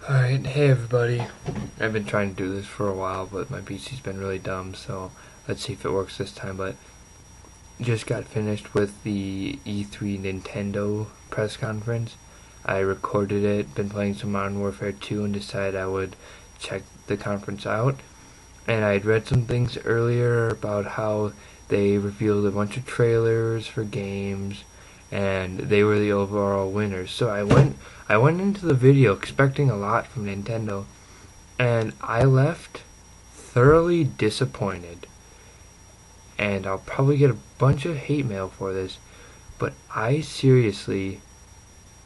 Alright, hey everybody. I've been trying to do this for a while, but my PC's been really dumb, so let's see if it works this time. But just got finished with the E3 Nintendo press conference. I recorded it, been playing some Modern Warfare 2, and decided I would check the conference out. And I had read some things earlier about how they revealed a bunch of trailers for games, and they were the overall winners. So I went into the video expecting a lot from Nintendo, and I left thoroughly disappointed. And I'll probably get a bunch of hate mail for this, but I seriously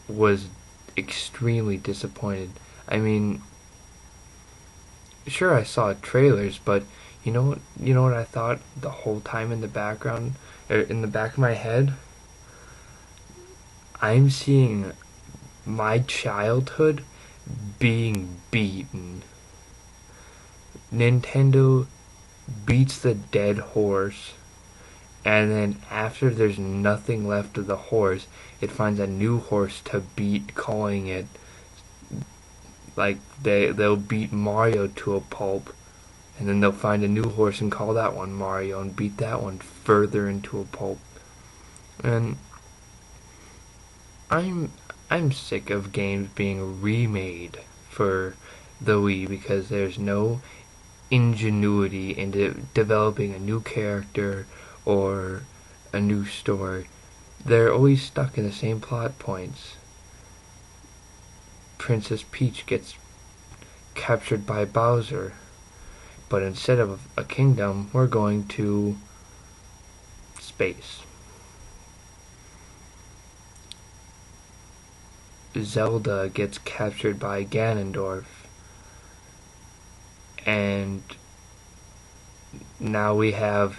was extremely disappointed. I mean, sure, I saw trailers, but you know what I thought the whole time in the background, in the back of my head? I'm seeing my childhood being beaten. Nintendo beats the dead horse, and then after there's nothing left of the horse, it finds a new horse to beat, calling it like they'll beat Mario to a pulp, and then they'll find a new horse and call that one Mario and beat that one further into a pulp. And I'm I'm sick of games being remade for the Wii because there's no ingenuity into developing a new character or a new story. They're always stuck in the same plot points. Princess Peach gets captured by Bowser, but instead of a kingdom, we're going to space. Zelda gets captured by Ganondorf, and now we have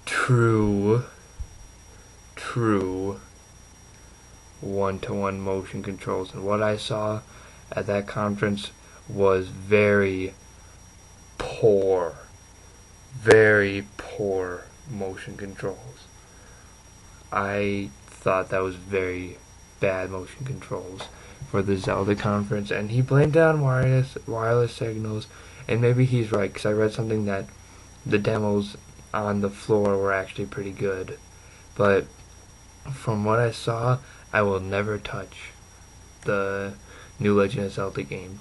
true one-to-one motion controls. And what I saw at that conference was poor, very poor motion controls. I thought that was very bad motion controls for the Zelda conference, and he blamed it on wireless signals, and maybe he's right, because I read something that the demos on the floor were actually pretty good. But from what I saw, I will never touch the new Legend of Zelda game.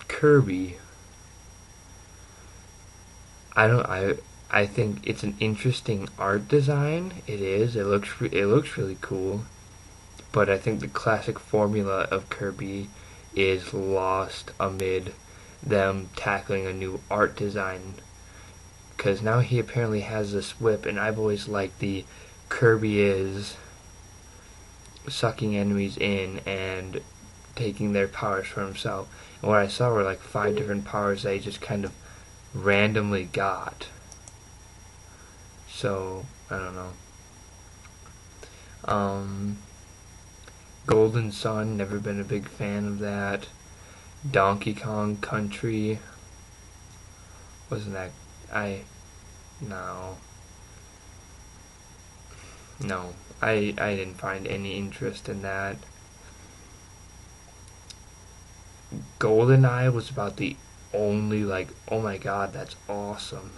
Kirby. I think it's an interesting art design. It is. It looks really cool. But I think the classic formula of Kirby is lost amid them tackling a new art design. Because now he apparently has this whip, and I've always liked the Kirby is sucking enemies in and taking their powers for himself. And what I saw were like 5 different powers that he just kind of randomly got. So, I don't know. Golden Sun, never been a big fan of that. Donkey Kong Country, wasn't that, no. No, I didn't find any interest in that. GoldenEye was about the only, like, oh my god, that's awesome.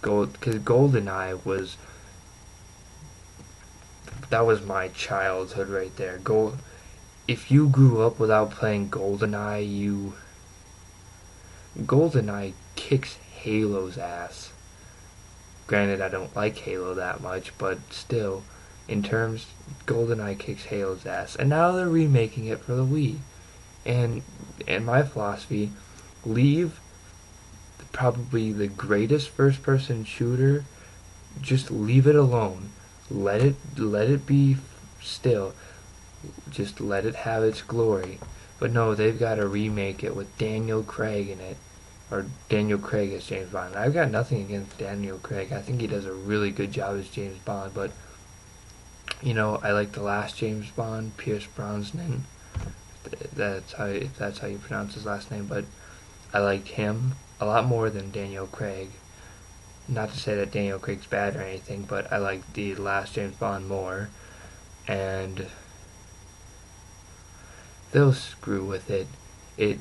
Because GoldenEye was, that was my childhood right there. If you grew up without playing GoldenEye, GoldenEye kicks Halo's ass. Granted, I don't like Halo that much, but still, in terms, GoldenEye kicks Halo's ass. And now they're remaking it for the Wii. And in my philosophy, leave probably the greatest first-person shooter, just leave it alone. Let it be still. Just let it have its glory. But no, they've got to remake it with Daniel Craig in it. Or Daniel Craig as James Bond. I've got nothing against Daniel Craig. I think he does a really good job as James Bond, but I like the last James Bond, Pierce Brosnan. If that's how you pronounce his last name, but I liked him a lot more than Daniel Craig. Not to say that Daniel Craig's bad or anything, but I like the last James Bond more. And they'll screw with it. It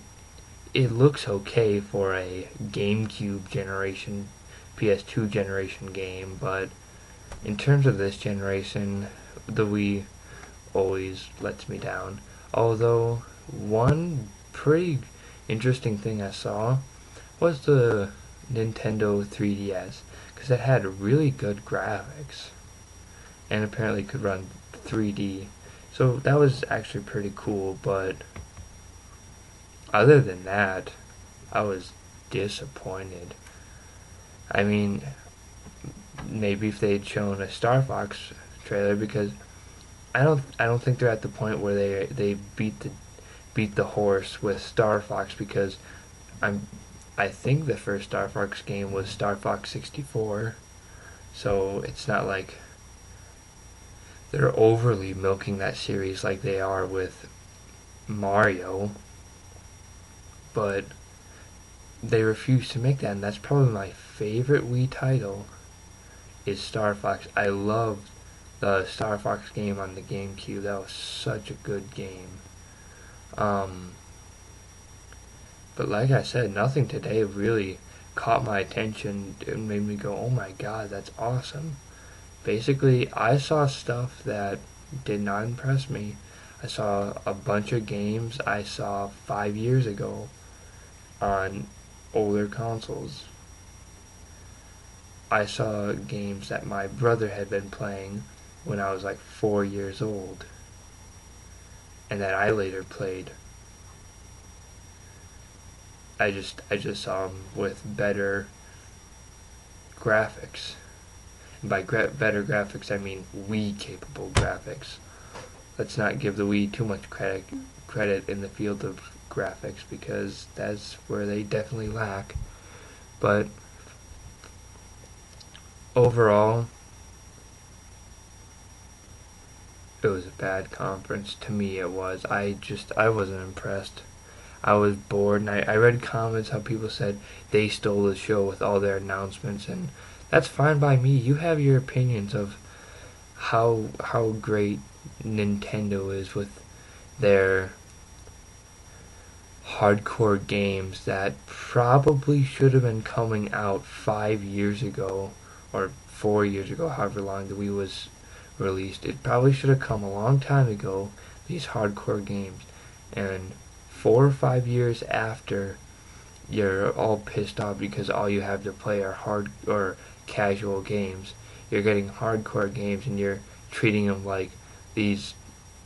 it looks okay for a GameCube generation, PS2 generation game, but in terms of this generation, the Wii always lets me down. Although, one pretty interesting thing I saw was the Nintendo 3DS, because it had really good graphics and apparently could run 3D. So that was actually pretty cool, but other than that, I was disappointed. I mean, maybe if they'd shown a Star Fox trailer, because I don't think they're at the point where they beat the horse with Star Fox, because I'm I think the first Star Fox game was Star Fox 64, so it's not like they're overly milking that series like they are with Mario, but they refuse to make that, and that's probably my favorite Wii title is Star Fox. I loved the Star Fox game on the GameCube. That was such a good game. Um, but like I said, nothing today really caught my attention and made me go, "Oh my God, that's awesome." Basically, I saw stuff that did not impress me. I saw a bunch of games I saw 5 years ago on older consoles. I saw games that my brother had been playing when I was like 4 years old, and that I later played. I just saw them with better graphics. And by better graphics, I mean Wii capable graphics. Let's not give the Wii too much credit in the field of graphics, because that's where they definitely lack. But overall, it was a bad conference. To me, it was. I wasn't impressed. I was bored, and I read comments how people said they stole the show with all their announcements, and that's fine by me. You have your opinions of how great Nintendo is with their hardcore games that probably should have been coming out 5 years ago or 4 years ago, however long the Wii was released. It probably should have come a long time ago, these hardcore games. And 4 or 5 years after, you're all pissed off because all you have to play are hard or casual games. You're getting hardcore games and you're treating them like these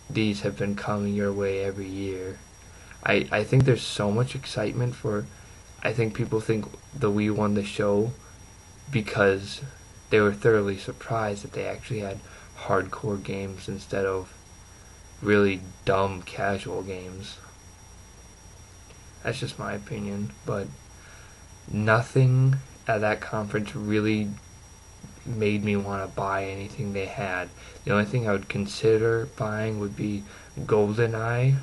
these have been coming your way every year. I think there's so much excitement for. I think people think the Wii won the show because they were thoroughly surprised that they actually had hardcore games instead of really dumb casual games. That's just my opinion, but nothing at that conference really made me want to buy anything they had. The only thing I would consider buying would be GoldenEye,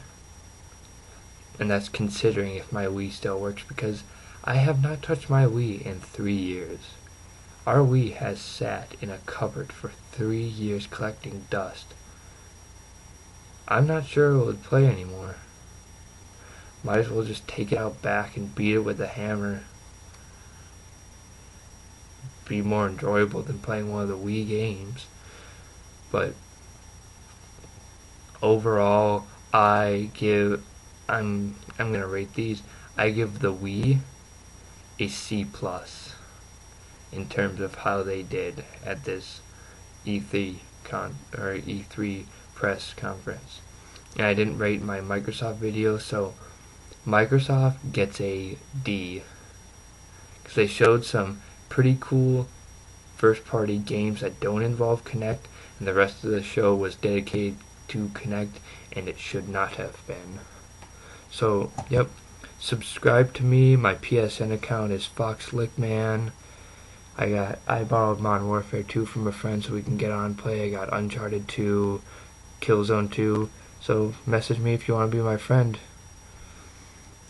and that's considering if my Wii still works, because I have not touched my Wii in 3 years. Our Wii has sat in a cupboard for 3 years collecting dust. I'm not sure it would play anymore. Might as well just take it out back and beat it with a hammer. Be more enjoyable than playing one of the Wii games. But overall, I'm gonna rate these. I give the Wii a C plus in terms of how they did at this E3 press conference. And I didn't rate my Microsoft video, so Microsoft gets a D, because they showed some pretty cool first-party games that don't involve Kinect, and the rest of the show was dedicated to Kinect, and it should not have been. So, yep, subscribe to me. My PSN account is FoxLickman. I borrowed Modern Warfare 2 from a friend so we can get on play. I got Uncharted 2, Killzone 2. So message me if you want to be my friend.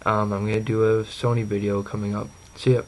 I'm gonna do a Sony video coming up. See ya.